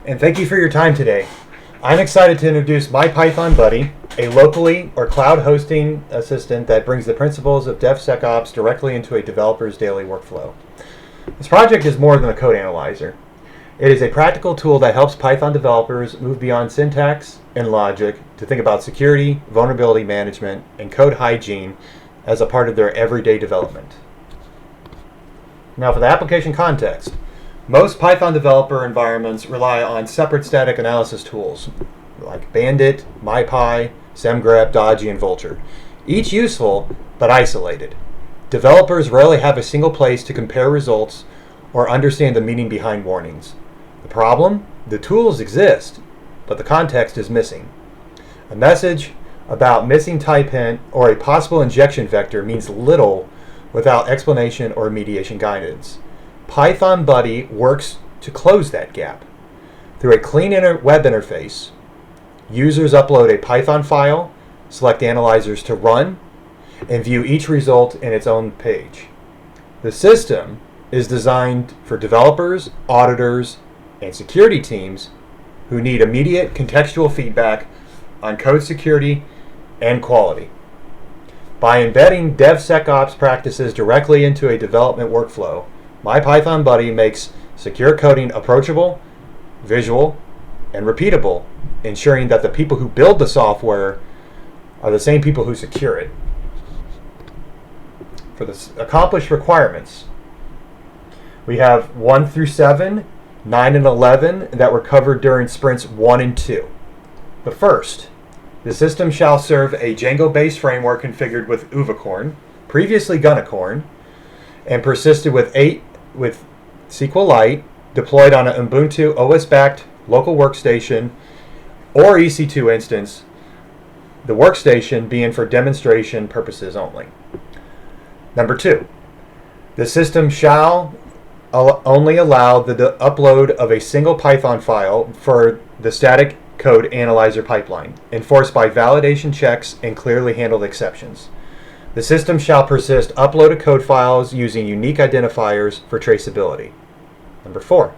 and thank you for your time today. I'm excited to introduce My Python Buddy, a locally or cloud hosting assistant that brings the principles of DevSecOps directly into a developer's daily workflow. This project is more than a code analyzer. It is a practical tool that helps Python developers move beyond syntax and logic to think about security, vulnerability management, and code hygiene as a part of their everyday development. Now for the application context. Most Python developer environments rely on separate static analysis tools like Bandit, MyPy, semgrep, Dodgy, and Vultr. Each useful, but isolated. Developers rarely have a single place to compare results or understand the meaning behind warnings. The problem? The tools exist, but the context is missing. A message about missing type hint or a possible injection vector means little without explanation or remediation guidance. Python Buddy works to close that gap. Through a clean web interface, users upload a Python file, select analyzers to run, and view each result in its own page. The system is designed for developers, auditors, and security teams who need immediate contextual feedback on code security and quality. By embedding DevSecOps practices directly into a development workflow, My Python Buddy makes secure coding approachable, visual, and repeatable, ensuring that the people who build the software are the same people who secure it. For the accomplished requirements, we have 1 through 7, 9 and 11 that were covered during sprints 1 and 2. The first, the system shall serve a Django-based framework configured with Uvicorn, previously Gunicorn, and persisted with SQLite, deployed on an Ubuntu OS-backed local workstation or EC2 instance, the workstation being for demonstration purposes only. Number 2, the system shall only allow the upload of a single Python file for the static code analyzer pipeline, enforced by validation checks and clearly handled exceptions. The system shall persist uploaded code files using unique identifiers for traceability. Number 4,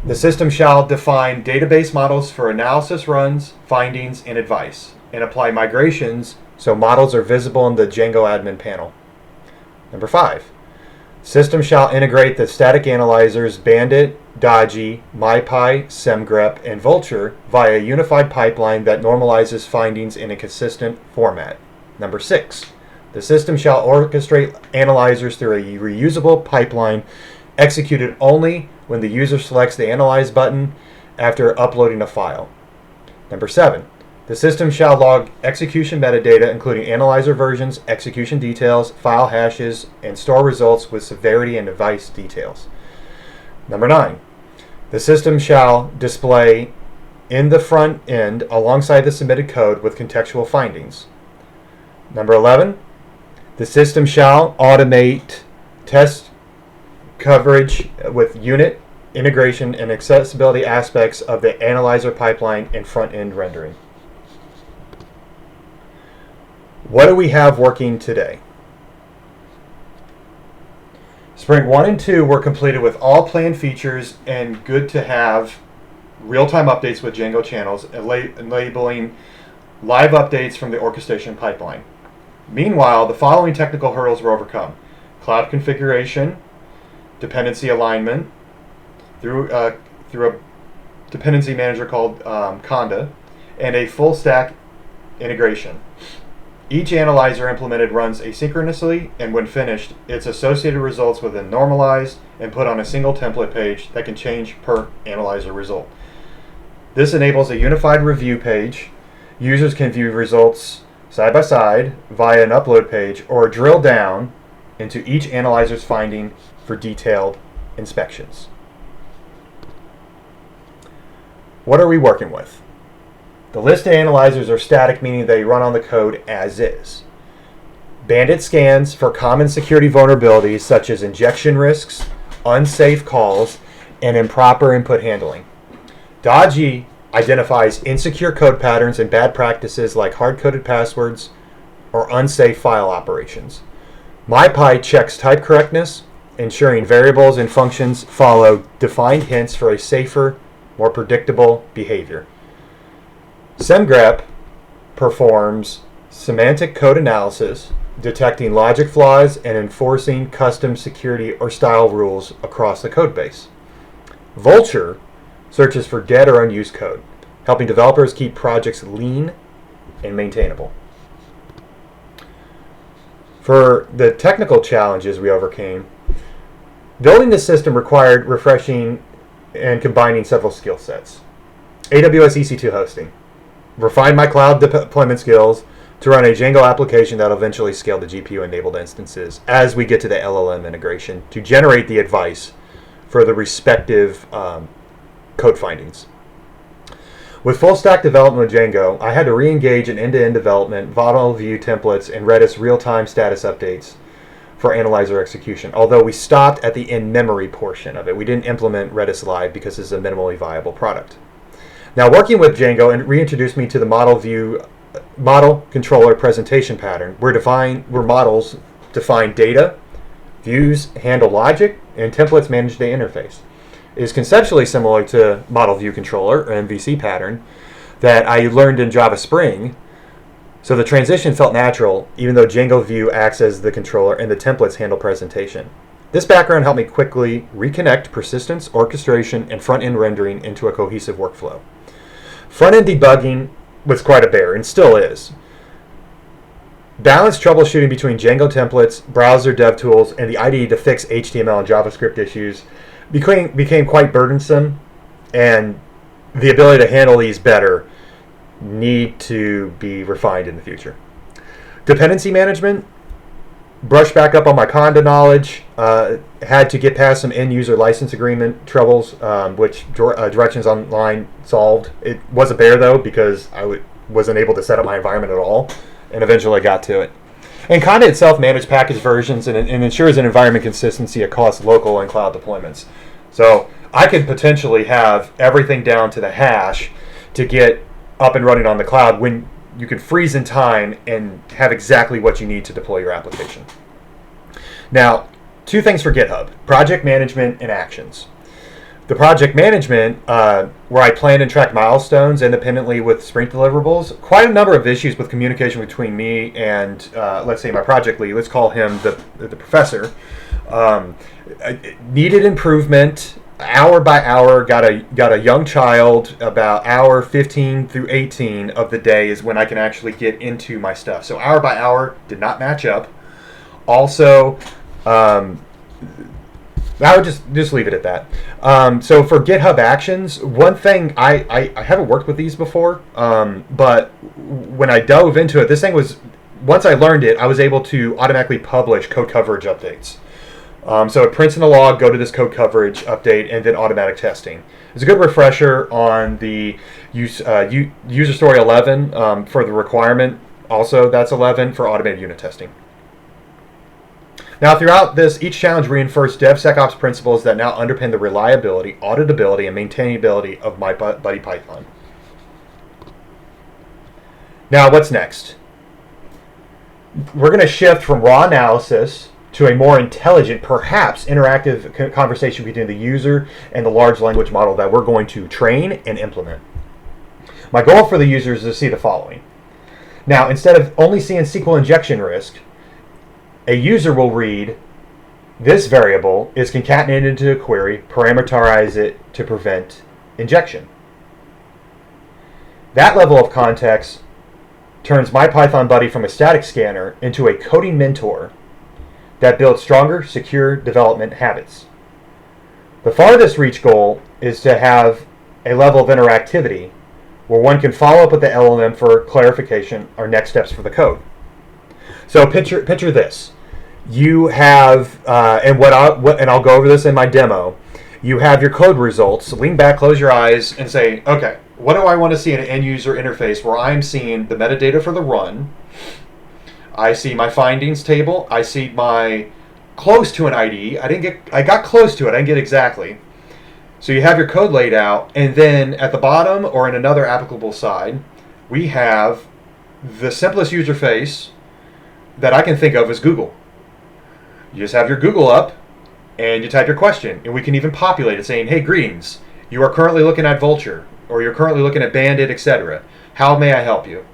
the system shall define database models for analysis runs, findings, and advice, and apply migrations so models are visible in the Django admin panel. Number 5, system shall integrate the static analyzers Bandit, Dodgy, MyPy, semgrep, and Vultr via a unified pipeline that normalizes findings in a consistent format. Number 6, the system shall orchestrate analyzers through a reusable pipeline executed only when the user selects the Analyze button after uploading a file. Number 7, the system shall log execution metadata including analyzer versions, execution details, file hashes, and store results with severity and device details. Number 9, the system shall display in the front end alongside the submitted code with contextual findings. Number 11, the system shall automate test coverage with unit integration and accessibility aspects of the analyzer pipeline and front-end rendering. What do we have working today? Sprint 1 and 2 were completed with all planned features and good to have real-time updates with Django channels, enabling live updates from the orchestration pipeline. Meanwhile, the following technical hurdles were overcome: cloud configuration, dependency alignment through a dependency manager called Conda, and a full stack integration. Each analyzer implemented runs asynchronously, and when finished, its associated results were then normalized and put on a single template page that can change per analyzer result. This enables a unified review page. Users can view results side by side via an upload page or drill down into each analyzer's finding for detailed inspections. What are we working with? The list of analyzers are static, meaning they run on the code as is. Bandit scans for common security vulnerabilities such as injection risks, unsafe calls, and improper input handling. Dodgy identifies insecure code patterns and bad practices like hard-coded passwords or unsafe file operations. MyPy checks type correctness, ensuring variables and functions follow defined hints for a safer, more predictable behavior. SEMGREP performs semantic code analysis, detecting logic flaws and enforcing custom security or style rules across the code base. Vultr searches for dead or unused code, helping developers keep projects lean and maintainable. For the technical challenges we overcame, building this system required refreshing and combining several skill sets. AWS EC2 hosting. Refined my cloud deployment skills to run a Django application that will eventually scale to GPU-enabled instances as we get to the LLM integration to generate the advice for the respective code findings. With full-stack development with Django, I had to re-engage in end-to-end development, model view templates, and Redis real-time status updates for analyzer execution, although we stopped at the in-memory portion of it. We didn't implement Redis Live because it's a minimally viable product. Now, working with Django and reintroduced me to the model controller presentation pattern, where models define data, views handle logic, and templates manage the interface. It is conceptually similar to model view controller, or MVC pattern, that I learned in Java Spring, so the transition felt natural, even though Django View acts as the controller and the templates handle presentation. This background helped me quickly reconnect persistence, orchestration, and front-end rendering into a cohesive workflow. Front-end debugging was quite a bear, and still is. Balanced troubleshooting between Django templates, browser dev tools, and the IDE to fix HTML and JavaScript issues became quite burdensome, and the ability to handle these better need to be refined in the future. Dependency management, brushed back up on my Conda knowledge, had to get past some end-user license agreement troubles, which Directions Online solved. It was a bear, though, because I wasn't able to set up my environment at all, and eventually got to it. And Conda itself managed package versions and ensures an environment consistency across local and cloud deployments. So I could potentially have everything down to the hash to get up and running on the cloud when you can freeze in time and have exactly what you need to deploy your application. Now, two things for GitHub: project management and actions. The project management, where I plan and track milestones independently with sprint deliverables, quite a number of issues with communication between me and, let's say, my project lead. Let's call him the professor. Needed improvement. Hour by hour, got a young child. About hour 15 through 18 of the day is when I can actually get into my stuff. So hour by hour did not match up. Also, I would just leave it at that. So for GitHub Actions, one thing, I haven't worked with these before, but when I dove into it, this thing was, once I learned it, I was able to automatically publish code coverage updates. So it prints in a log, go to this code coverage update, and then automatic testing. It's a good refresher on the user story 11 for the requirement. Also, that's 11 for automated unit testing. Now, throughout this, each challenge reinforced DevSecOps principles that now underpin the reliability, auditability, and maintainability of my buddy Python. Now, what's next? We're going to shift from raw analysis to a more intelligent, perhaps interactive conversation between the user and the large language model that we're going to train and implement. My goal for the users is to see the following. Now, instead of only seeing SQL injection risk, a user will read, this variable is concatenated into a query, parameterize it to prevent injection. That level of context turns my Python buddy from a static scanner into a coding mentor that builds stronger, secure development habits. The farthest reach goal is to have a level of interactivity where one can follow up with the LLM for clarification or next steps for the code. So picture this. You have, and I'll go over this in my demo. You have your code results. Lean back, close your eyes, and say, okay, what do I want to see in an end user interface where I'm seeing the metadata for the run? I see my findings table. I see my close to an IDE. I got close to it. I didn't get exactly. So you have your code laid out, and then at the bottom or in another applicable side, we have the simplest user face that I can think of as Google. You just have your Google up, and you type your question, and we can even populate it saying, hey, greetings. You are currently looking at Vulture, or you're currently looking at Bandit, etc. How may I help you?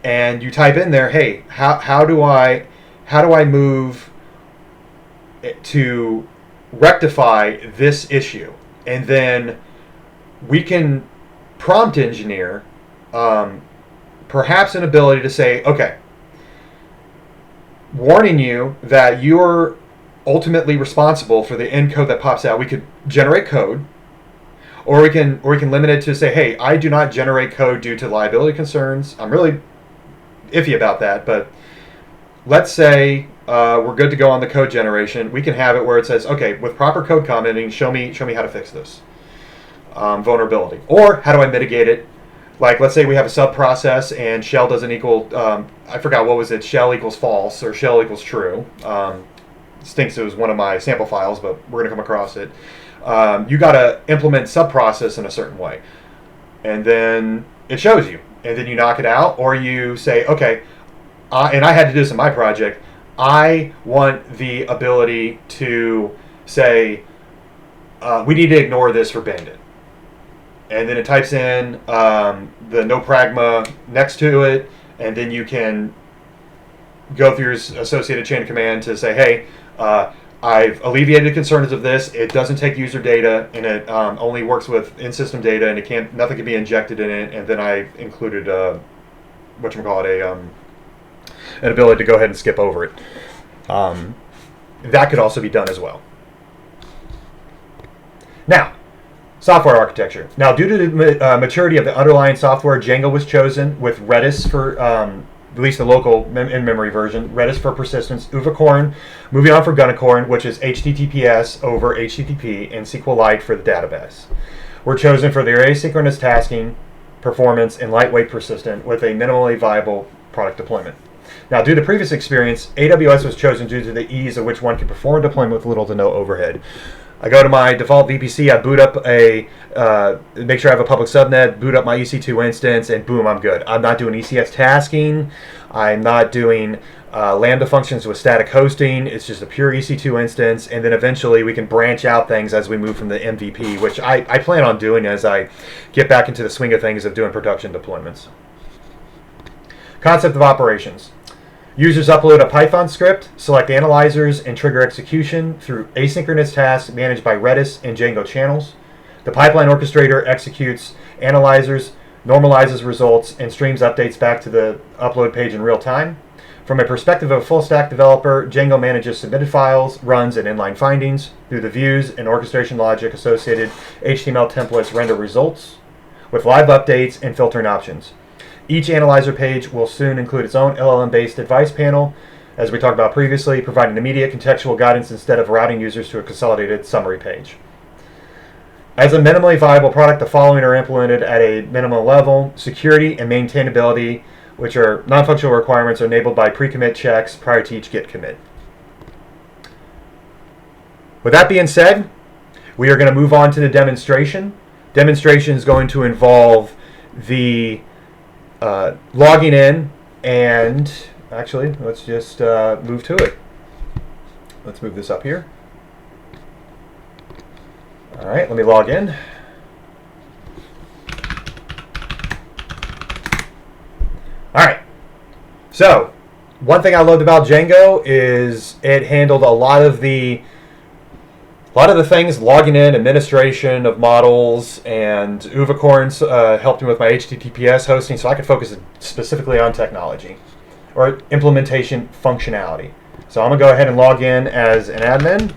And you type in there, hey, how do I move to rectify this issue? And then we can prompt engineer perhaps an ability to say, okay, warning you that you're ultimately responsible for the end code that pops out. We could generate code, or we can limit it to say, hey, I do not generate code due to liability concerns. I'm really iffy about that, but let's say we're good to go on the code generation. We can have it where it says, okay, with proper code commenting, show me how to fix this vulnerability, or how do I mitigate it? Like, let's say we have a sub process and shell doesn't equal, I forgot what was it, shell equals false or shell equals true. Stinks it was one of my sample files, but we're going to come across it. You got to implement sub process in a certain way, and then it shows you, and then you knock it out, or you say, okay, and I had to do this in my project. I want the ability to say, we need to ignore this for Bandit. And then it types in the no pragma next to it, and then you can go through your associated chain of command to say, hey, I've alleviated concerns of this. It doesn't take user data, and it only works with in-system data, and nothing can be injected in it. And then I included an ability to go ahead and skip over it. That could also be done as well. Now, software architecture. Now, due to the maturity of the underlying software, Django was chosen with Redis for, at least the local in-memory version, Redis for persistence, Uvicorn, moving on for Gunicorn, which is HTTPS over HTTP, and SQLite for the database. Were chosen for their asynchronous tasking, performance, and lightweight persistent with a minimally viable product deployment. Now, due to previous experience, AWS was chosen due to the ease of which one can perform deployment with little to no overhead. I go to my default VPC, I boot up make sure I have a public subnet, boot up my EC2 instance, and boom, I'm good. I'm not doing ECS tasking. I'm not doing Lambda functions with static hosting. It's just a pure EC2 instance, and then eventually we can branch out things as we move from the MVP, which I plan on doing as I get back into the swing of things of doing production deployments. Concept of operations. Users upload a Python script, select analyzers, and trigger execution through asynchronous tasks managed by Redis and Django channels. The pipeline orchestrator executes analyzers, normalizes results, and streams updates back to the upload page in real time. From a perspective of a full-stack developer, Django manages submitted files, runs, and inline findings. Through the views and orchestration logic associated, HTML templates render results with live updates and filtering options. Each analyzer page will soon include its own LLM-based advice panel, as we talked about previously, providing immediate contextual guidance instead of routing users to a consolidated summary page. As a minimally viable product, the following are implemented at a minimum level: security and maintainability, which are non-functional requirements, are enabled by pre-commit checks prior to each git commit. With that being said, we are going to move on to the demonstration. Demonstration is going to involve the logging in, and actually, let's just move to it. Let's move this up here. All right, let me log in. All right, so one thing I loved about Django is it handled a lot of the things, logging in, administration of models, and Uvicorns helped me with my HTTPS hosting, so I could focus specifically on technology or implementation functionality. So I'm going to go ahead and log in as an admin.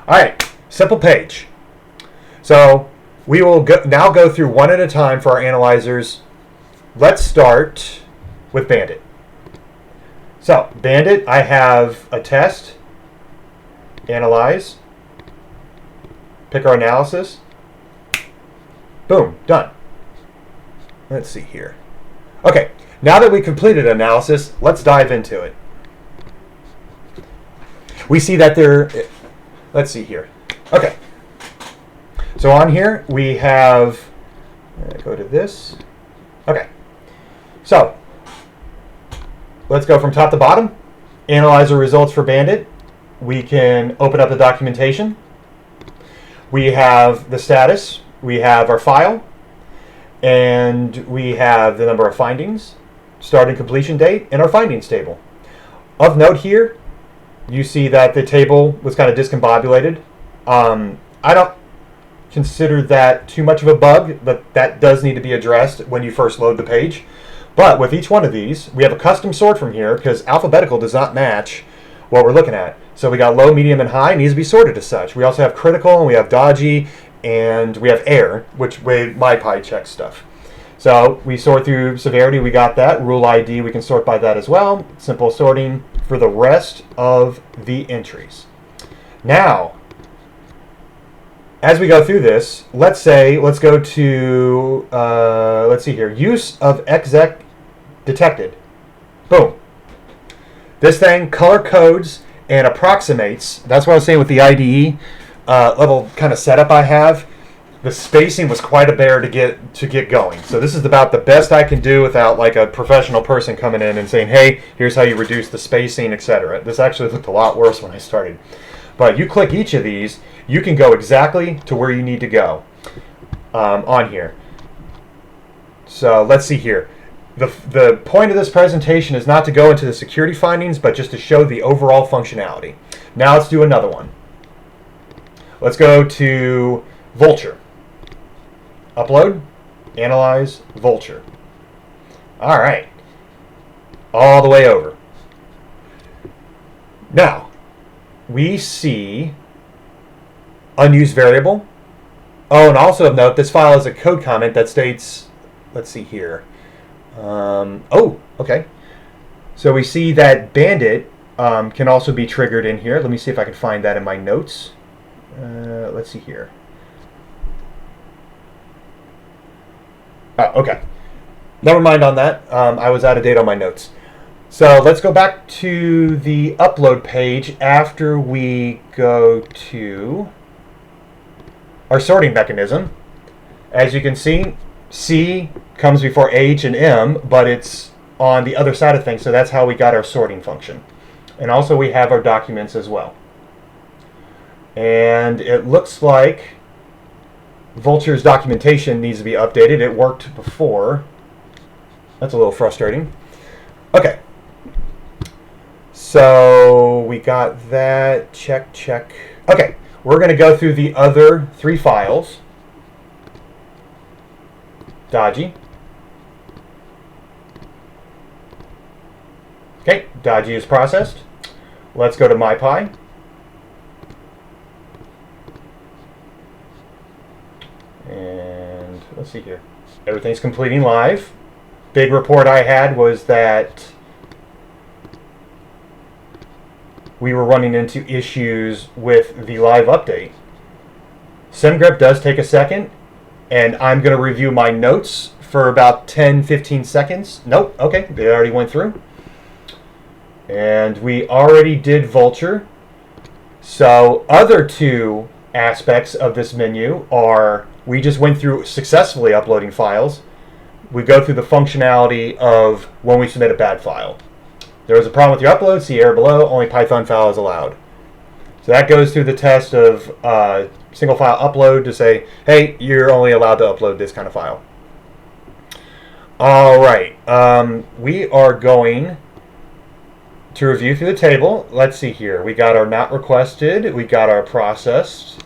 All right, simple page. So we will now go through one at a time for our analyzers. Let's start with Bandit. So, Bandit, I have a test, analyze, pick our analysis, boom, done. Let's see here. Okay, now that we completed analysis, let's dive into it. We see that let's see here. Okay, so on here we have, go to this. Okay, so let's go from top to bottom. Analyze the results for Bandit. we can open up the documentation. We have the status, we have our file, and we have the number of findings, start and completion date, and our findings table. Of note here, you see that the table was kind of discombobulated. I don't consider that too much of a bug, but that does need to be addressed when you first load the page. But with each one of these, we have a custom sort from here because alphabetical does not match what we're looking at. So we got low, medium, and high. It needs to be sorted as such. We also have critical, and we have dodgy, and we have error, which way MyPy checks stuff. So we sort through severity. We got that. Rule ID, we can sort by that as well. Simple sorting for the rest of the entries. Now, as we go through this, let's go to, let's see here, use of exec detected. Boom. This thing color codes and approximates. That's what I was saying with the IDE level kind of setup I have. The spacing was quite a bear to get going. So this is about the best I can do without like a professional person coming in and saying, hey, here's how you reduce the spacing, etc. This actually looked a lot worse when I started. But you click each of these, you can go exactly to where you need to go on here. So let's see here. The point of this presentation is not to go into the security findings, but just to show the overall functionality. Now let's do another one. Let's go to Vulture. Upload, analyze, Vulture. All right. All the way over. Now, we see unused variable. Oh, and also of note, this file is a code comment that states, let's see here. Oh, okay. So we see that bandit can also be triggered in here. Let me see if I can find that in my notes. Let's see here. Oh, okay. Never mind on that. I was out of date on my notes. So let's go back to the upload page after we go to our sorting mechanism. As you can see, C comes before H and M, but it's on the other side of things, so that's how we got our sorting function. And also we have our documents as well. And it looks like Vulture's documentation needs to be updated. It worked before. That's a little frustrating. Okay. So we got that. Check, check. Okay. We're going to go through the other three files. Dodgy. Okay, Dodgy is processed. Let's go to MyPy. And let's see here. Everything's completing live. Big report I had was that we were running into issues with the live update. SimGrep does take a second, and I'm going to review my notes for about 10-15 seconds. Nope, okay, they already went through. And we already did Vulture. So other two aspects of this menu are, we just went through successfully uploading files. We go through the functionality of when we submit a bad file. There was a problem with your upload, see error below, only Python file is allowed. So that goes through the test of single file upload to say, hey, you're only allowed to upload this kind of file. All right, we are going to review through the table. Let's see here. We got our not requested. We got our processed.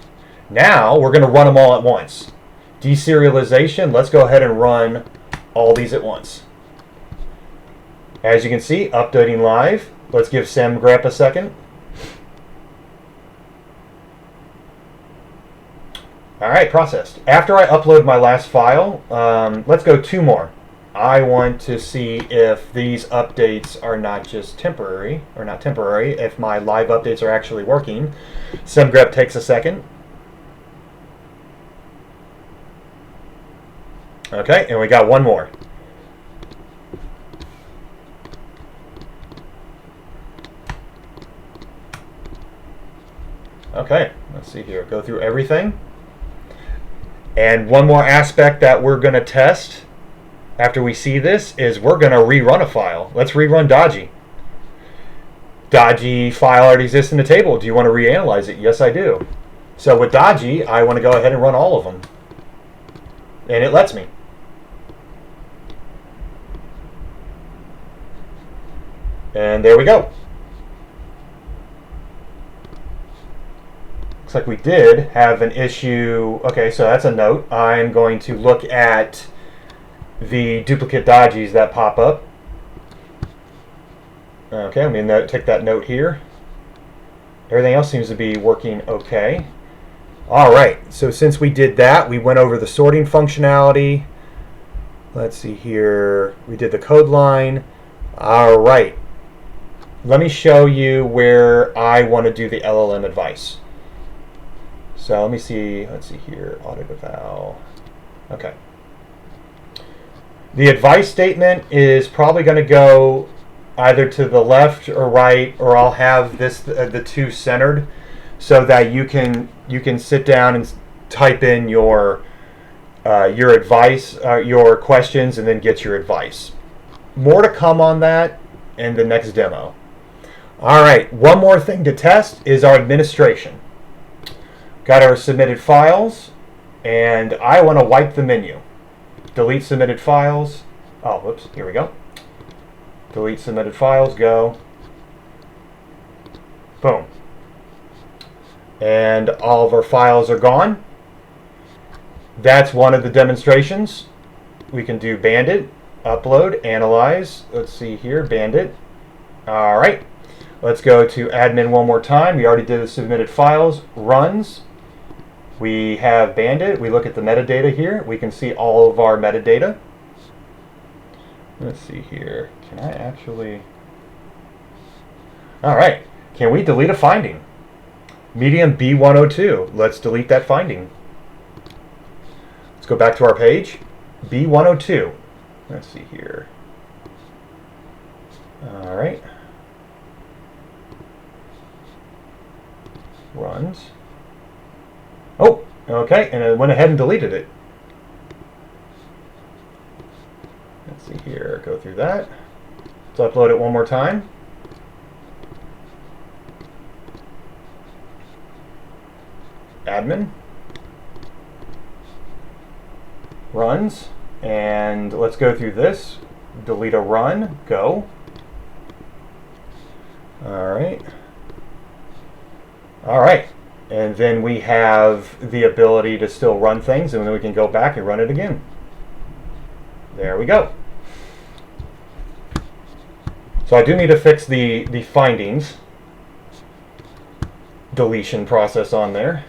Now we're going to run them all at once. Deserialization. Let's go ahead and run all these at once. As you can see, updating live. Let's give SimGrep a second. All right, processed. After I upload my last file, let's go two more. I want to see if these updates are not just temporary, or not temporary, if my live updates are actually working. SimGrep takes a second. Okay, and we got one more. Okay, let's see here. Go through everything. And one more aspect that we're going to test after we see this is we're going to rerun a file. Let's rerun Dodgy. dodgy file already exists in the table. Do you want to reanalyze it? Yes, I do. So with dodgy, I want to go ahead and run all of them. And it lets me. And there we go. Looks like we did have an issue. Okay, so that's a note. I'm going to look at the duplicate dodgies that pop up. Okay, I'm going to take that note here. Everything else seems to be working okay. All right, so since we did that, we went over the sorting functionality. Let's see here. We did the code line. All right. Let me show you where I want to do the LLM advice. So let me see. Let's see here. Audit eval. Okay. The advice statement is probably going to go either to the left or right, or I'll have this the two centered, so that you can sit down and type in your advice, your questions, and then get your advice. More to come on that in the next demo. All right, one more thing to test is our administration. Got our submitted files, and I want to wipe the menu. Delete submitted files. Oh, whoops, here we go. Delete submitted files, go. Boom. And all of our files are gone. That's one of the demonstrations. We can do bandit, upload, analyze. Let's see here, bandit. All right. Let's go to admin one more time. We already did the submitted files, runs. We have bandit. We look at the metadata here. We can see all of our metadata. Let's see here. Can I actually... All right. Can we delete a finding? Medium B102. Let's delete that finding. Let's go back to our page. B102. Let's see here. All right. Runs. Oh, okay. And it went ahead and deleted it. Let's see here. Go through that. Let's upload it one more time. Admin. Runs. And let's go through this. Delete a run. Go. All right. All right. And then we have the ability to still run things, and then we can go back and run it again. There we go. So I do need to fix the findings deletion process on there.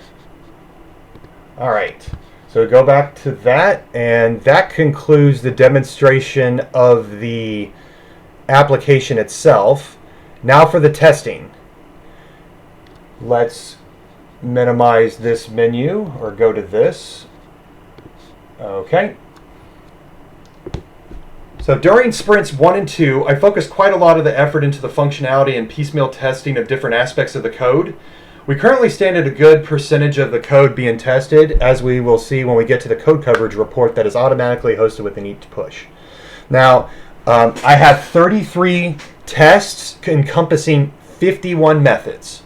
All right. So go back to that, and that concludes the demonstration of the application itself. Now for the testing. Let's minimize this menu, or go to this. Okay. So during sprints 1 and 2, I focused quite a lot of the effort into the functionality and piecemeal testing of different aspects of the code. We currently stand at a good percentage of the code being tested, as we will see when we get to the code coverage report that is automatically hosted within each push. Now, I have 33 tests encompassing 51 methods.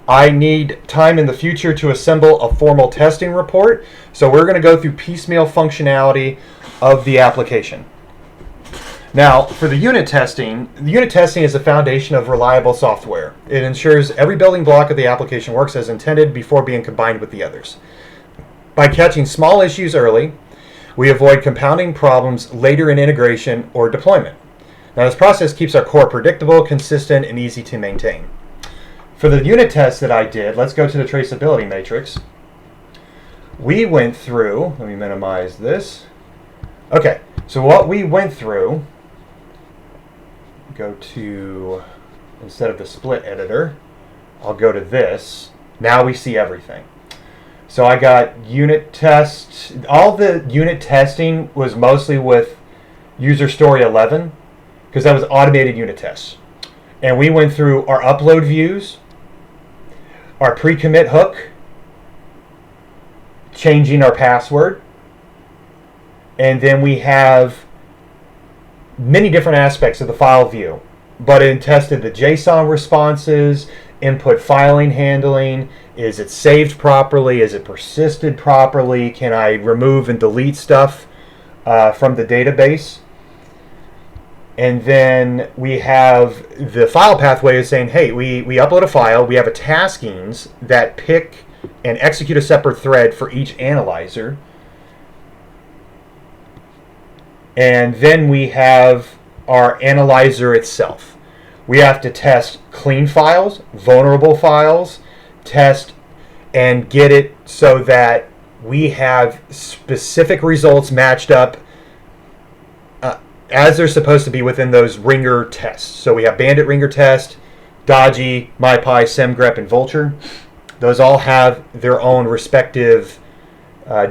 I need time in the future to assemble a formal testing report, so we're going to go through piecemeal functionality of the application. Now, for the unit testing is the foundation of reliable software. It ensures every building block of the application works as intended before being combined with the others. By catching small issues early, we avoid compounding problems later in integration or deployment. Now, this process keeps our core predictable, consistent, and easy to maintain. For the unit tests that I did, let's go to the traceability matrix. We went through, let me minimize this. Okay, so what we went through, go to, instead of the split editor, I'll go to this. Now we see everything. So I got unit tests. All the unit testing was mostly with user story 11, because that was automated unit tests. And we went through our upload views, our pre-commit hook, changing our password, and then we have many different aspects of the file view. but it tested the JSON responses, input filing handling. Is it saved properly? Is it persisted properly? Can I remove and delete stuff from the database? And then we have the file pathway is saying, hey, we upload a file. We have a taskings that pick and execute a separate thread for each analyzer. And then we have our analyzer itself. We have to test clean files, vulnerable files, test and get it so that we have specific results matched up as they're supposed to be within those ringer tests. So we have bandit ringer test, dodgy, MyPy, semgrep, and vulture. Those all have their own respective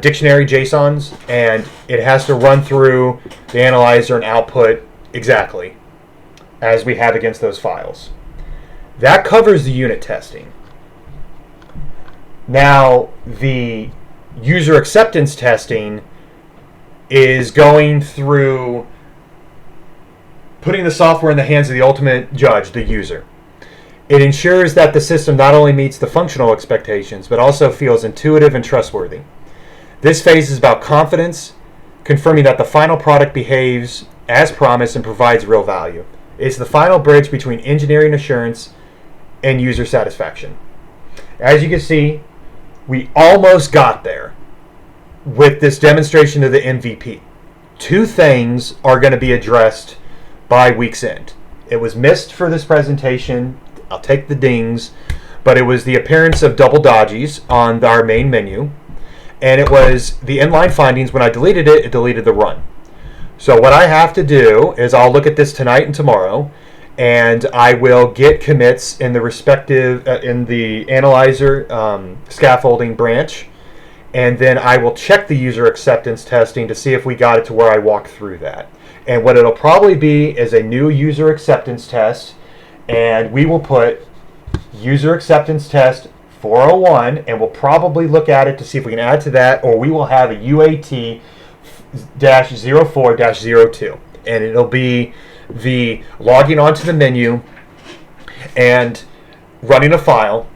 dictionary JSONs, and it has to run through the analyzer and output exactly as we have against those files. That covers the unit testing. Now, the user acceptance testing is going through putting the software in the hands of the ultimate judge, the user. It ensures that the system not only meets the functional expectations, but also feels intuitive and trustworthy. This phase is about confidence, confirming that the final product behaves as promised and provides real value. It's the final bridge between engineering assurance and user satisfaction. As you can see, we almost got there with this demonstration of the MVP. Two things are going to be addressed by week's end. It was missed for this presentation. I'll take the dings, but it was the appearance of double dodgies on our main menu, and it was the inline findings. When I deleted it, it deleted the run. So what I have to do is I'll look at this tonight and tomorrow, and I will get commits in the respective in the analyzer scaffolding branch, and then I will check the user acceptance testing to see if we got it to where I walk through that. And what it'll probably be is a new user acceptance test, and we will put user acceptance test 401, and we'll probably look at it to see if we can add to that, or we will have a UAT-04-02, and it'll be the logging onto the menu and running a file,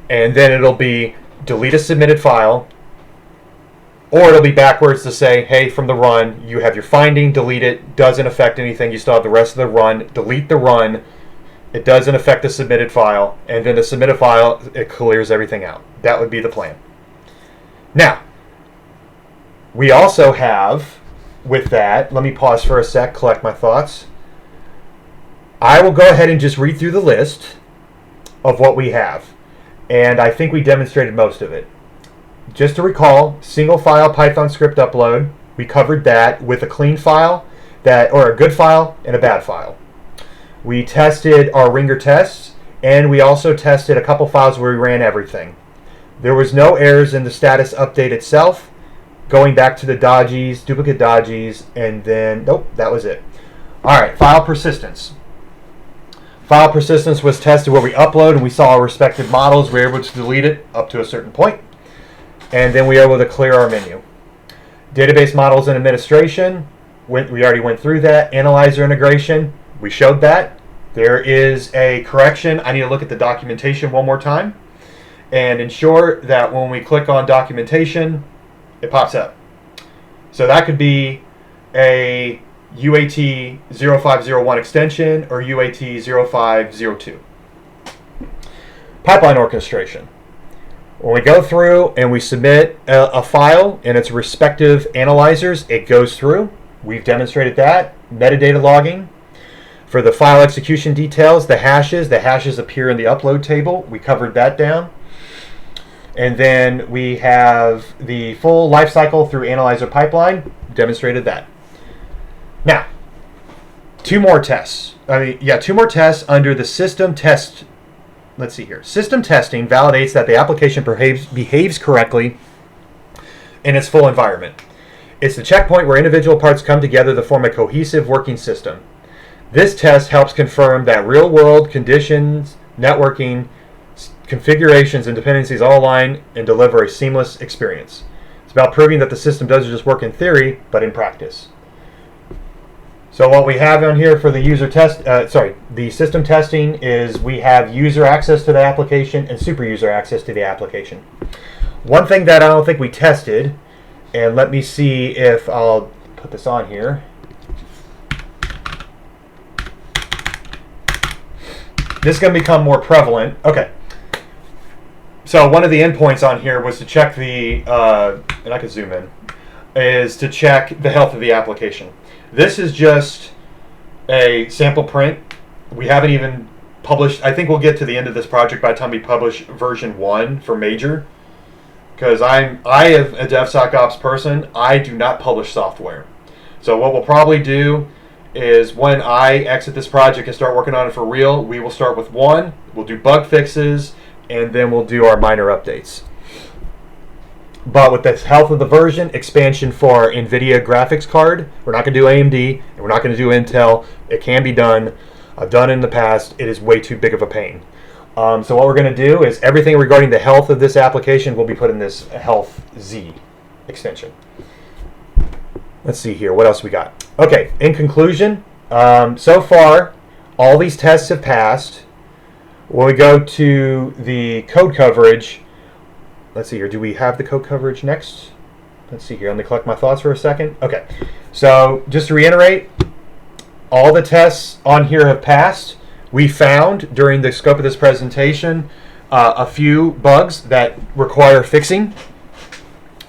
and then it'll be delete a submitted file, or it'll be backwards to say, hey, from the run, you have your finding, delete it, doesn't affect anything, you still have the rest of the run, delete the run, it doesn't affect the submitted file, and then the submitted file, it clears everything out. That would be the plan. Now, we also have, with that, let me pause for a sec, collect my thoughts. I will go ahead and just read through the list of what we have, and I think we demonstrated most of it. Just to recall, single file Python script upload, we covered that with a clean file, or a good file and a bad file. We tested our ringer tests, and we also tested a couple files where we ran everything. There was no errors in the status update itself, going back to the dodgies, duplicate dodgies, and then, nope, that was it. All right, file persistence. File persistence was tested where we upload and we saw our respective models. We were able to delete it up to a certain point, and then we were able to clear our menu. Database models and administration, we already went through that. Analyzer integration, we showed that. There is a correction. I need to look at the documentation one more time and ensure that when we click on documentation, it pops up. So that could be a UAT 0501 extension or UAT 0502. Pipeline orchestration. When we go through and we submit a file in its respective analyzers, it goes through. We've demonstrated that. Metadata logging. For the file execution details, the hashes appear in the upload table. We covered that down. And then we have the full lifecycle through analyzer pipeline. Demonstrated that. Now, two more tests under the system test. Let's see here. System testing validates that the application behaves correctly in its full environment. It's the checkpoint where individual parts come together to form a cohesive working system. This test helps confirm that real-world conditions, networking, configurations, and dependencies all align and deliver a seamless experience. It's about proving that the system doesn't just work in theory, but in practice. So what we have on here for the the system testing is we have user access to the application and super user access to the application. One thing that I don't think we tested, and let me see if I'll put this on here. This is going to become more prevalent. Okay. So one of the endpoints on here was to check the, and I can zoom in, is to check the health of the application. This is just a sample print. We haven't even published, I think we'll get to the end of this project by the time we publish version 1 for major. Because I am a DevSecOps person, I do not publish software. So what we'll probably do is when I exit this project and start working on it for real, we will start with 1, we'll do bug fixes, and then we'll do our minor updates. But with the health of the version, expansion for our NVIDIA graphics card, we're not going to do AMD, and we're not going to do Intel. It can be done. I've done it in the past. It is way too big of a pain. So what we're going to do is everything regarding the health of this application will be put in this Health Z extension. Let's see here. What else we got? Okay, in conclusion, so far, all these tests have passed. When we go to the code coverage, let's see here. Do we have the code coverage next? Let's see here. Let me collect my thoughts for a second. Okay, so just to reiterate, all the tests on here have passed. We found during the scope of this presentation a few bugs that require fixing.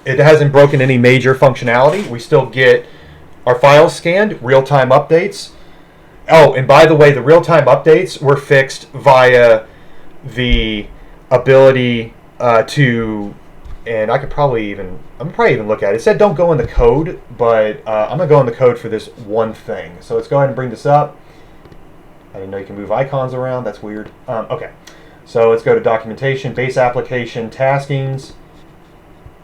It hasn't broken any major functionality. We still get our files scanned, real-time updates. Oh, and by the way, the real-time updates were fixed via the ability to, and I could probably even, I'm probably even look at it. It said don't go in the code, but I'm going to go in the code for this one thing. So let's go ahead and bring this up. I didn't know you can move icons around. That's weird. Okay, so let's go to documentation, base application, taskings.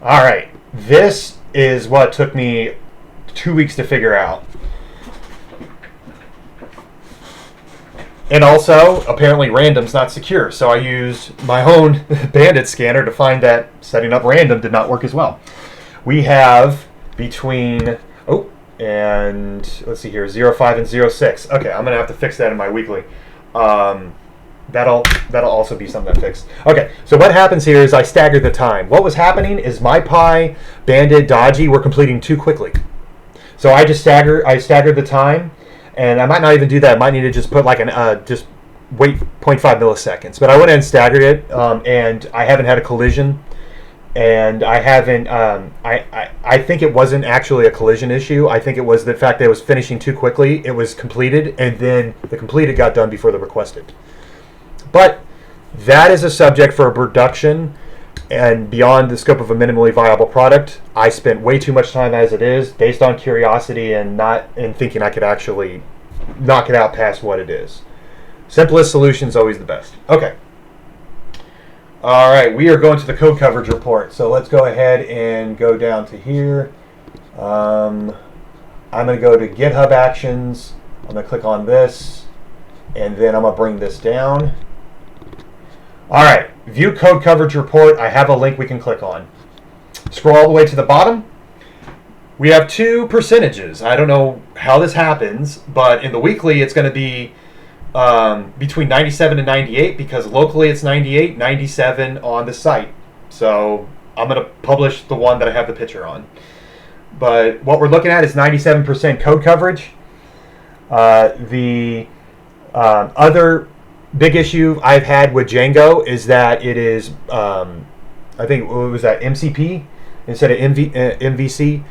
All right, this is what took me 2 weeks to figure out. And also, apparently random's not secure, so I used my own bandit scanner to find that setting up random did not work as well. We have between, and let's see here, 05 and 06. Okay, I'm going to have to fix that in my weekly. That'll also be something I fixed. Okay, so what happens here is I staggered the time. What was happening is MyPy, Bandit, Dodgy were completing too quickly. So I staggered the time, and I might not even do that. I might need to just put like just wait 0.5 milliseconds. But I went ahead and staggered it, and I haven't had a collision. And I haven't, I think it wasn't actually a collision issue. I think it was the fact that it was finishing too quickly. It was completed, and then the completed got done before the requested. But that is a subject for a production and beyond the scope of a minimally viable product. I spent way too much time as it is based on curiosity and thinking I could actually knock it out past what it is. Simplest solution is always the best. Okay. All right, we are going to the code coverage report. So let's go ahead and go down to here. I'm going to go to GitHub Actions. I'm going to click on this, and then I'm going to bring this down. All right, view code coverage report. I have a link we can click on. Scroll all the way to the bottom. We have 2 percentages. I don't know how this happens, but in the weekly, it's going to be between 97 and 98 because locally it's 98, 97 on the site. So I'm going to publish the one that I have the picture on. But what we're looking at is 97% code coverage. The other big issue I've had with Django is that it is, I think, what was that, MCP instead of MVC.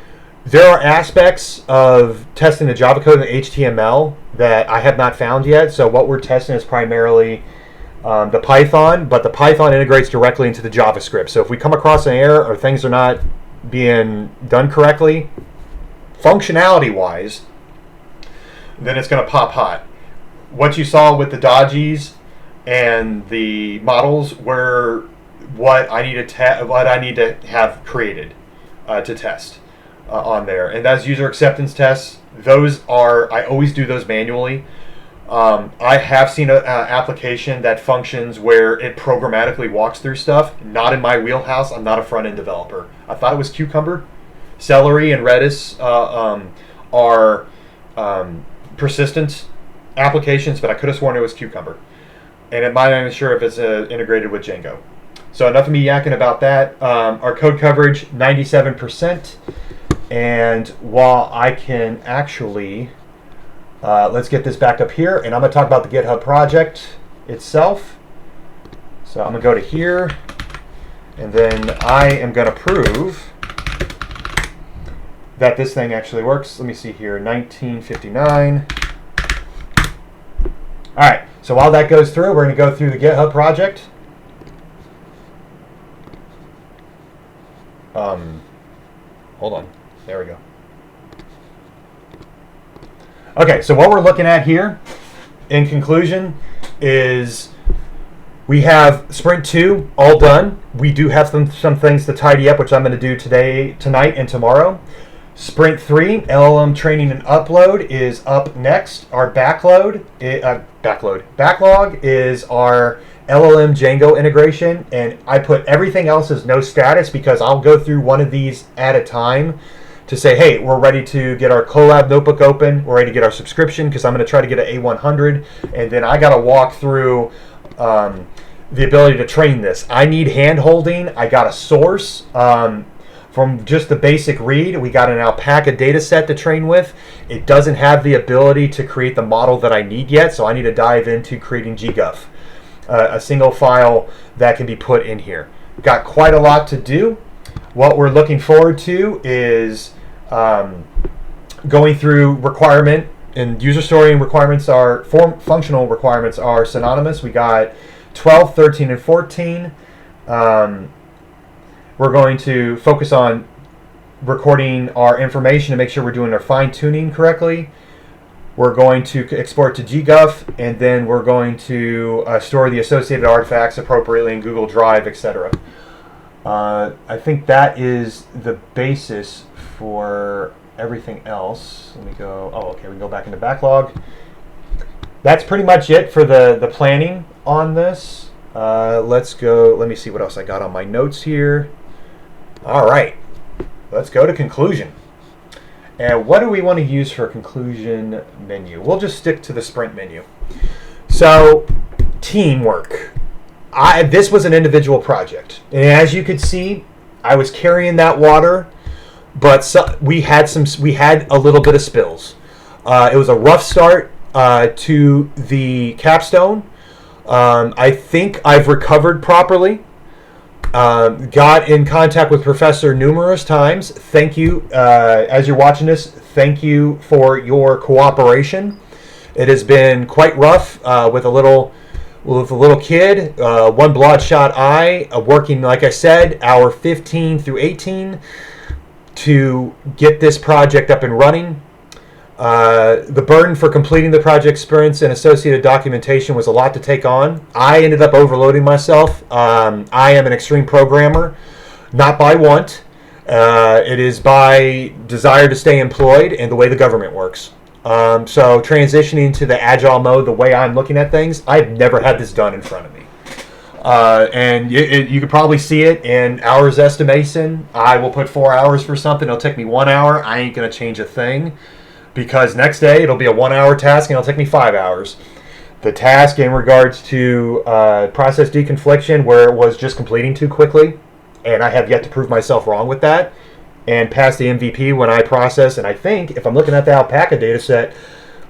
There are aspects of testing the Java code and the HTML that I have not found yet. So what we're testing is primarily the Python, but the Python integrates directly into the JavaScript. So if we come across an error or things are not being done correctly, functionality-wise, then it's going to pop hot. What you saw with the dodgies and the models were what I need to have created to test on there, and that's user acceptance tests. Those are, I always do those manually. I have seen an application that functions where it programmatically walks through stuff. Not in my wheelhouse. I'm not a front-end developer. I thought it was Cucumber. Celery and Redis are persistence applications, but I could have sworn it was Cucumber. And I'm not even sure if it's integrated with Django. So enough of me yakking about that. Our code coverage, 97%. And while I can actually, let's get this back up here, and I'm going to talk about the GitHub project itself. So I'm going to go to here, and then I am going to prove that this thing actually works. Let me see here, 1959. All right, so while that goes through, we're going to go through the GitHub project. Hold on, there we go. Okay, so what we're looking at here, in conclusion, is we have Sprint 2 all done. We do have some things to tidy up, which I'm going to do tonight, and tomorrow. Sprint 3, LLM training and upload, is up next. Our backlog is our LLM Django integration, and I put everything else as no status because I'll go through one of these at a time to say, hey, we're ready to get our Colab notebook open, we're ready to get our subscription because I'm going to try to get an A100, and then I got to walk through the ability to train this. I need hand holding. I got a source. From just the basic read, we got an alpaca data set to train with. It doesn't have the ability to create the model that I need yet, so I need to dive into creating GGUF, a single file that can be put in here. Got quite a lot to do. What we're looking forward to is going through requirement and user story and requirements are, functional requirements are synonymous. We got 12, 13, and 14. We're going to focus on recording our information to make sure we're doing our fine tuning correctly. We're going to export to GGUF, and then we're going to store the associated artifacts appropriately in Google Drive, etc. I think that is the basis for everything else. Let me go. Oh, okay. We can go back into backlog. That's pretty much it for the planning on this. Let's go. Let me see what else I got on my notes here. All right. Let's go to conclusion. And what do we want to use for a conclusion menu? We'll just stick to the sprint menu. So, teamwork. This was an individual project. And as you could see, I was carrying that water, but we had a little bit of spills. It was a rough start to the capstone. I think I've recovered properly. Got in contact with Professor numerous times. Thank you. As you're watching this, thank you for your cooperation. It has been quite rough with a little kid, one bloodshot eye, working, like I said, hour 15 through 18 to get this project up and running. The burden for completing the project experience and associated documentation was a lot to take on. I ended up overloading myself. I am an extreme programmer, not by want. It is by desire to stay employed and the way the government works. So transitioning to the agile mode, the way I'm looking at things, I've never had this done in front of me. And you could probably see it in hours estimation. I will put 4 hours for something. It'll take me 1 hour. I ain't going to change a thing. Because next day it'll be a 1 hour task and it'll take me 5 hours. The task in regards to process deconfliction, where it was just completing too quickly, and I have yet to prove myself wrong with that, and pass the MVP when I process. And I think if I'm looking at the alpaca data set,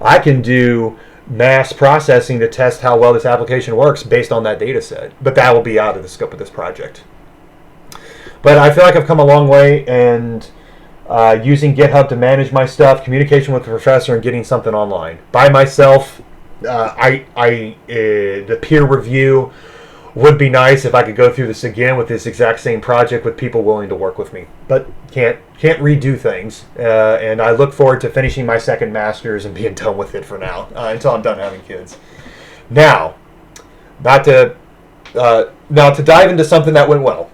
I can do mass processing to test how well this application works based on that data set. But that will be out of the scope of this project. But I feel like I've come a long way, and using GitHub to manage my stuff, communication with the professor, and getting something online. By myself, the peer review would be nice if I could go through this again with this exact same project with people willing to work with me. But can't redo things. And I look forward to finishing my second master's and being done with it for now, until I'm done having kids. Now to dive into something that went well.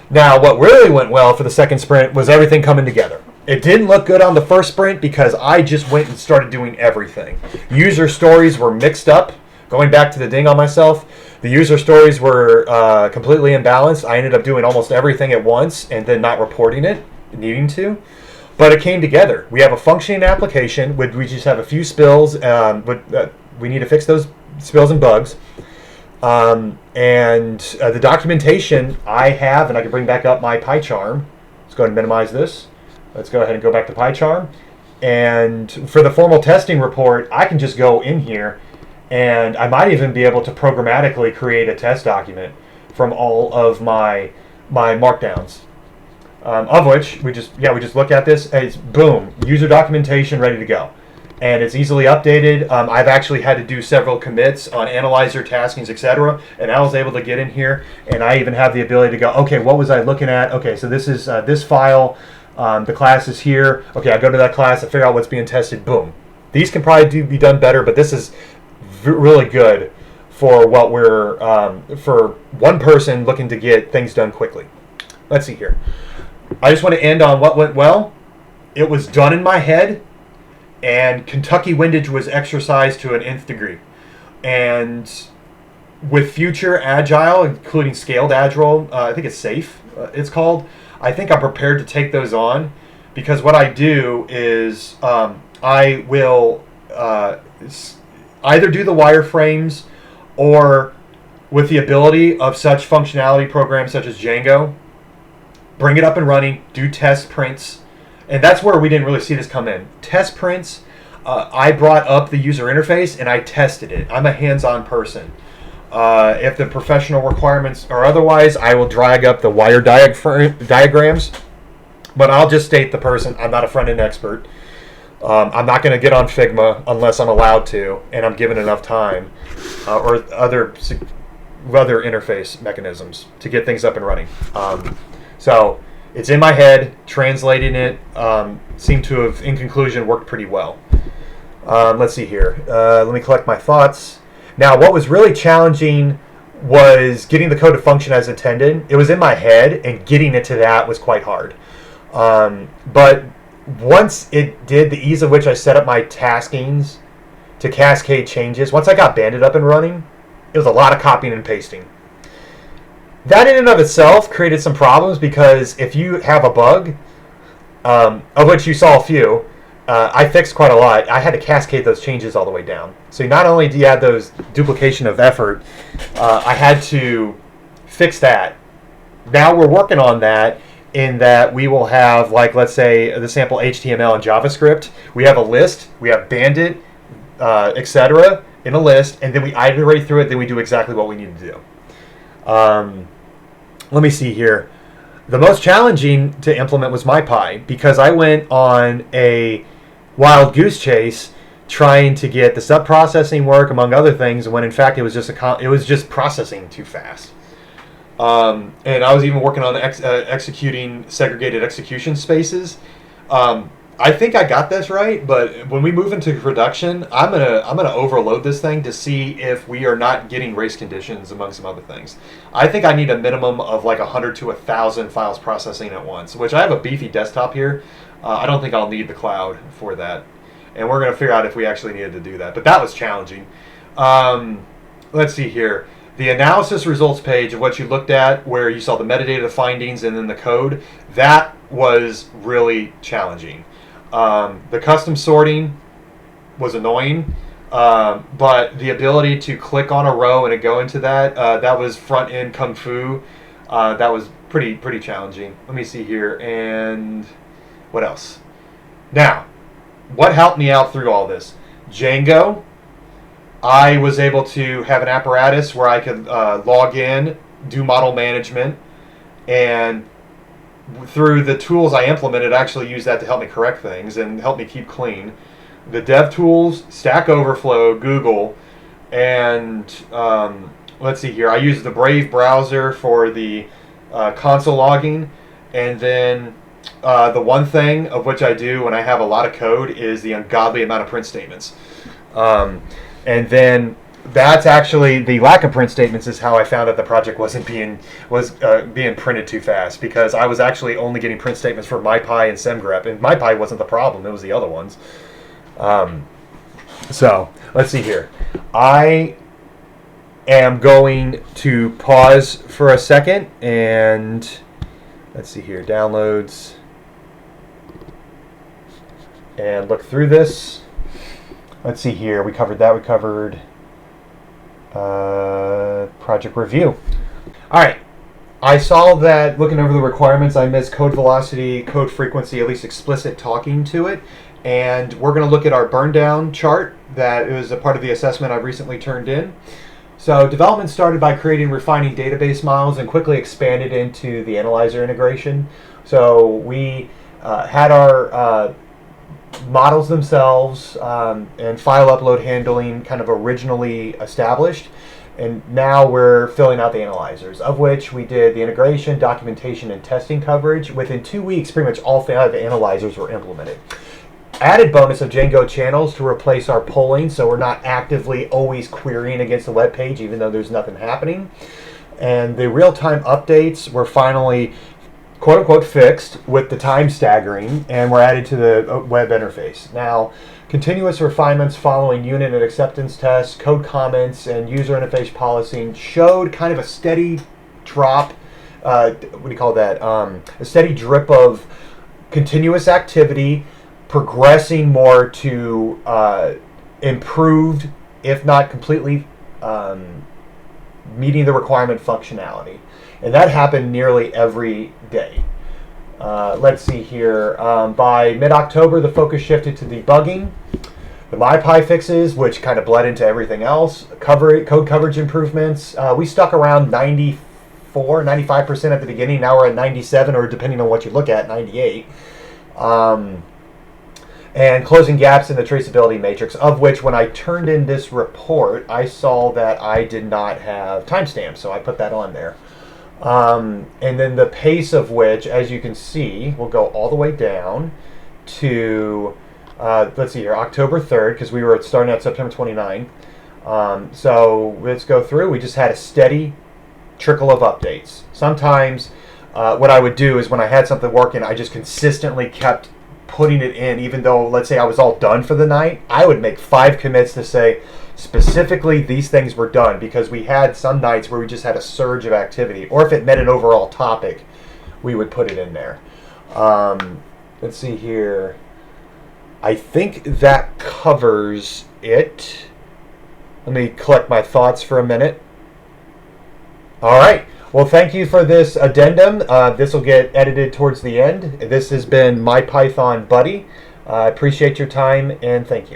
Now, what really went well for the second sprint was everything coming together. It didn't look good on the first sprint because I just went and started doing everything. User stories were mixed up. Going back to the ding on myself, the user stories were completely imbalanced. I ended up doing almost everything at once and then not reporting it, needing to. But it came together. We have a functioning application. We just have a few spills. We need to fix those spills and bugs. The documentation I have, and I can bring back up my PyCharm. Let's go ahead and minimize this. Let's go ahead and go back to PyCharm. And for the formal testing report, I can just go in here, and I might even be able to programmatically create a test document from all of my markdowns. Of which we just look at this as boom, user documentation ready to go, and it's easily updated. I've actually had to do several commits on analyzer taskings, etc., and I was able to get in here, and I even have the ability to go, okay, what was I looking at? Okay, so this is this file. The class is here. Okay, I go to that class, I figure out what's being tested. Boom. These can probably be done better, but this is really good for what we're for one person looking to get things done quickly. Let's see here. I just want to end on what went well. It was done in my head, and Kentucky windage was exercised to an nth degree. And with future Agile, including scaled Agile, I think it's SAFE, it's called, I think I'm prepared to take those on, because what I do is I will either do the wireframes, or with the ability of such functionality programs such as Django, bring it up and running, do test prints. And that's where we didn't really see this come in. Test prints, I brought up the user interface and I tested it. I'm a hands-on person. If the professional requirements are otherwise, I will drag up the wire diagrams. But I'll just state the person, I'm not a front-end expert. I'm not going to get on Figma unless I'm allowed to, and I'm given enough time, or other interface mechanisms to get things up and running. So it's in my head, translating it seemed to have, in conclusion, worked pretty well. Let's see here. Let me collect my thoughts. Now, what was really challenging was getting the code to function as intended. It was in my head, and getting it to that was quite hard. But once it did, the ease of which I set up my taskings to cascade changes, once I got Bandit up and running, it was a lot of copying and pasting. That in and of itself created some problems, because if you have a bug, of which you saw a few, I fixed quite a lot. I had to cascade those changes all the way down. So not only do you have those duplication of effort, I had to fix that. Now we're working on that, in that we will have, like, let's say, the sample HTML and JavaScript. We have a list, we have Bandit, etc. in a list, and then we iterate through it, then we do exactly what we need to do. Let me see here. The most challenging to implement was MyPy, because I went on a wild goose chase trying to get the sub-processing work, among other things, when in fact it was just processing too fast. And I was even working on executing segregated execution spaces. I think I got this right, but when we move into production, I'm gonna overload this thing to see if we are not getting race conditions, among some other things. I think I need a minimum of like 100 to 1,000 files processing at once, which I have a beefy desktop here. I don't think I'll need the cloud for that, and we're gonna figure out if we actually needed to do that. But that was challenging. Let's see here. The analysis results page of what you looked at, where you saw the metadata findings and then the code, that was really challenging. The custom sorting was annoying, but the ability to click on a row and it go into that, that was front end kung fu. That was pretty challenging. Let me see here, and what else? Now, what helped me out through all this? Django. I was able to have an apparatus where I could log in, do model management, and through the tools I implemented, actually use that to help me correct things and help me keep clean. The dev tools, Stack Overflow, Google, and let's see here. I use the Brave browser for the console logging, and then the one thing of which I do when I have a lot of code is the ungodly amount of print statements. And then that's actually, the lack of print statements is how I found that the project wasn't being printed too fast, because I was actually only getting print statements for MyPy and SemGrep, and MyPy wasn't the problem, it was the other ones. So let's see here. I am going to pause for a second, and let's see here, downloads. and look through this. Let's see here. We covered that. We covered project review. All right. I saw that looking over the requirements, I missed code velocity, code frequency, at least explicit talking to it. And we're going to look at our burn down chart that is a part of the assessment I've recently turned in. So development started by creating and refining database models and quickly expanded into the analyzer integration. So we had our models themselves and file upload handling kind of originally established. And now we're filling out the analyzers, of which we did the integration, documentation, and testing coverage. Within 2 weeks, pretty much all 5 analyzers were implemented. Added bonus of Django channels to replace our polling, so we're not actively always querying against the web page, even though there's nothing happening. And the real-time updates were finally quote-unquote fixed with the time staggering, and were added to the web interface. Now, continuous refinements following unit and acceptance tests, code comments, and user interface policing showed kind of a steady drop, what do you call that, a steady drip of continuous activity, progressing more to improved, if not completely meeting the requirement functionality. And that happened nearly every day. Let's see here. By mid-October, the focus shifted to debugging, the MyPy fixes, which kind of bled into everything else, code coverage improvements. We stuck around 94, 95% at the beginning. Now we're at 97, or depending on what you look at, 98. And closing gaps in the traceability matrix, of which when I turned in this report, I saw that I did not have timestamps, so I put that on there. And then the pace of which, as you can see, will go all the way down to, let's see here, October 3rd, because we were starting at September 29th. So let's go through. We just had a steady trickle of updates. Sometimes what I would do is when I had something working, I just consistently kept putting it in, even though, let's say I was all done for the night, I would make 5 commits to say, specifically these things were done, because we had some nights where we just had a surge of activity, or if it met an overall topic, we would put it in there. Let's see here. I think that covers it. Let me collect my thoughts for a minute. All right. Well, thank you for this addendum. This will get edited towards the end. This has been my Python buddy. I appreciate your time, and thank you.